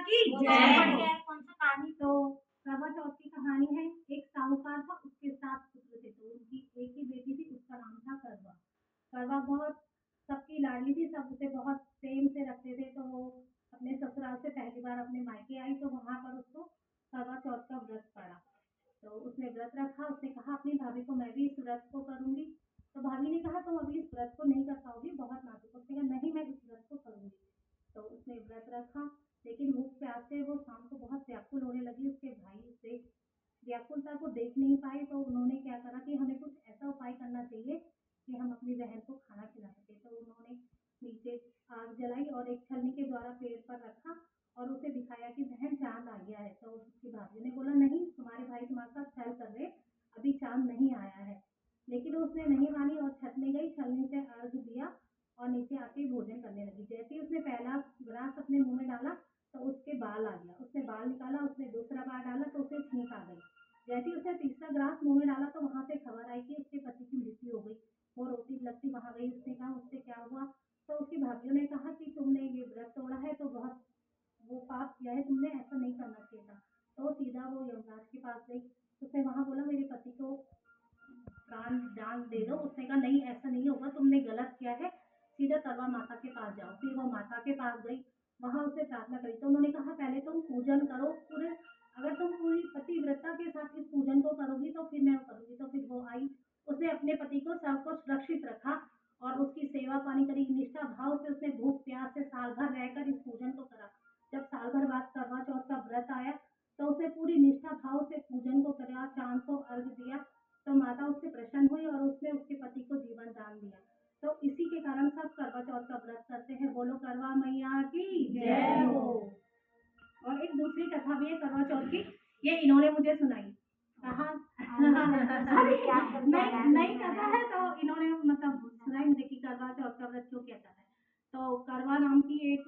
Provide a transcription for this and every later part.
की जय। कौन सा कहानी? तो करवा चौथ की कहानी है। एक साहूकार था, उसके 7 पुत्र थे। तो उनकी एक ही बेटी थी, उसका नाम था करवा। करवा बहुत सबकी लाडली थी, सब उसे बहुत प्रेम से रखते थे। तो वो अपने ससुराल से पहली बार अपने मायके आई, तो वहां पर उसको करवा चौथ का व्रत पड़ा। तो उसने व्रत रखा। उसने कहा अपनी भाभी को मैं भी इस व्रत को करूंगी। तो भाभी ने कहा तुम अभी इस व्रत को नहीं कर पाओगी, बहुत नाजुक। उसने कहा नहीं, मैं इस व्रत को करूंगी। तो उसने व्रत रखा, लेकिन भूख प्यास से वो शाम को बहुत व्याकुल होने लगी। उसके भाई उसे व्याकुलता को देख नहीं पाए। तो उन्होंने क्या करा कि हमें कुछ ऐसा उपाय करना चाहिए कि हम अपनी बहन को खाना खिला सके। तो उन्होंने नीचे आग जलाई और एक छलनी के द्वारा पेड़ पर रखा और उसे दिखाया कि बहन चांद आ गया है। तो उसकी भाभी ने बोला नहीं, तुम्हारे भाई तुम्हारे साथ छल कर रहे, अभी चांद नहीं आया है। लेकिन उसने नहीं मानी और छत में गई, छलनी से अर्घ दिया और नीचे आके भोजन करने लगी। जैसे ही उसने पहला ग्रास अपने मुंह में डाला तो उसके बाल आ गया। उसने बाल निकाला, उसने दूसरा बार डाला तो उसे छींक आ गई। जैसे ही उसने तीसरा ग्रास मुंह में डाला तो वहां से खबर आई कि उसके पति की मृत्यु हो गई। वो रोती लगती वहां गई। उसने कहा उससे क्या हुआ? तो उसकी भाभीियों ने कहा कि तुमने ये व्रत तोड़ा है तो बहुत वो पाप किया है, तुमने ऐसा नहीं करना चाहिए था। तो सीधा वो यमराज के पास गई। उसने वहां बोला मेरे पति को प्राण दान दे दो। उसने कहा नहीं, ऐसा नहीं होगा, तुमने गलत किया है, सीधा करवा माता के पास जाओ। फिर वो माता के पास गई, वहां उससे प्रार्थना करी। तो उन्होंने कहा पहले तुम पूजन करो पूरे, अगर तुम पूरी पतिव्रता के साथ इस पूजन को करोगी तो फिर मैं करूंगी। तो फिर वो आई, उसने अपने पति को सबको सुरक्षित रखा और उसकी सेवा पानी करी। निष्ठा भाव से उसने भूख प्यास से साल भर रहकर इस पूजन को करा। जब साल भर बाद करवा चौथ का व्रत आया तो उसने पूरी निष्ठा भाव से पूजन को करा, चांद को अर्घ दिया। तो माता उससे प्रसन्न हुई और उसने उसके पति को जीवन दान दिया। तो इसी के कारण सब करवा चौथ का व्रत करते हैं। बोलो करवा मैया की जय हो। और एक दूसरी कथा भी है करवा चौथ की, ये इन्होंने मुझे सुनाई। कहा नई कथा है तो इन्होंने मतलब सुनाई मुझे कि करवा चौथ का व्रत क्यों किया जाता है। तो करवा नाम की एक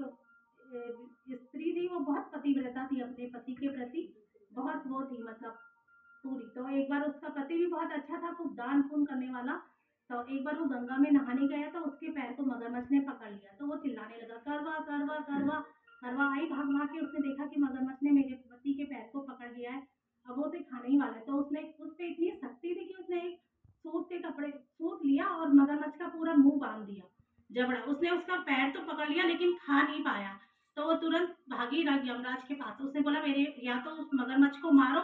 स्त्री थी, वो बहुत पतिव्रता थी, अपने पति के प्रति बहुत वो थी, मतलब पूरी। तो एक बार उसका पति भी बहुत अच्छा था, खूब दान पुण्य करने वाला। तो एक बार वो गंगा में नहाने गया तो उसके पैर को मगरमच्छ ने पकड़ लिया। तो वो चिल्लाने लगा करवा करवा करवा। करवा आई भाग भाग के, उसने देखा कि मगरमच्छ ने मेरे पति के पैर को पकड़ लिया है, अब वो उसे खाने ही वाला है। तो उसने उस पर इतनी शक्ति थी कि उसने एक सूत के कपड़े सूत लिया और मगरमच्छ का पूरा मुंह बांध दिया, जबड़ा। उसने उसका पैर तो पकड़ लिया लेकिन खा नहीं पाया। तो वो तुरंत भागी यमराज के पास। उसने बोला मेरे या तो उस मगरमच्छ को मारो,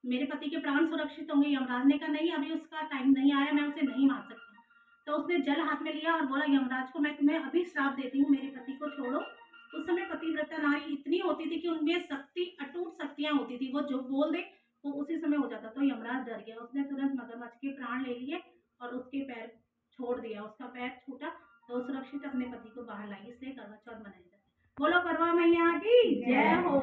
मेरे पति के प्राण सुरक्षित होंगे। यमराज ने कहा नहीं, अभी उसका टाइम नहीं आया, मैं उसे नहीं मार सकती। तो उसने जल हाथ में लिया और बोला यमराज को मैं तुम्हें अभी श्राप देती हूँ, मेरे पति को छोड़ो। उस समय पतिव्रता नारी इतनी होती थी कि उनमें शक्ति, अटूट शक्तियां होती थी, वो जो बोल दे वो उसी समय हो जाता। तो यमराज डर गया, उसने तुरंत मगरमच्छ के प्राण ले लिए और उसके पैर छोड़ दिया। उसका पैर छूटा तो सुरक्षित अपने पति को बाहर लाई। इसलिए करवा चौथ मनाई जाती है। बोलो करवा मैया की जय हो।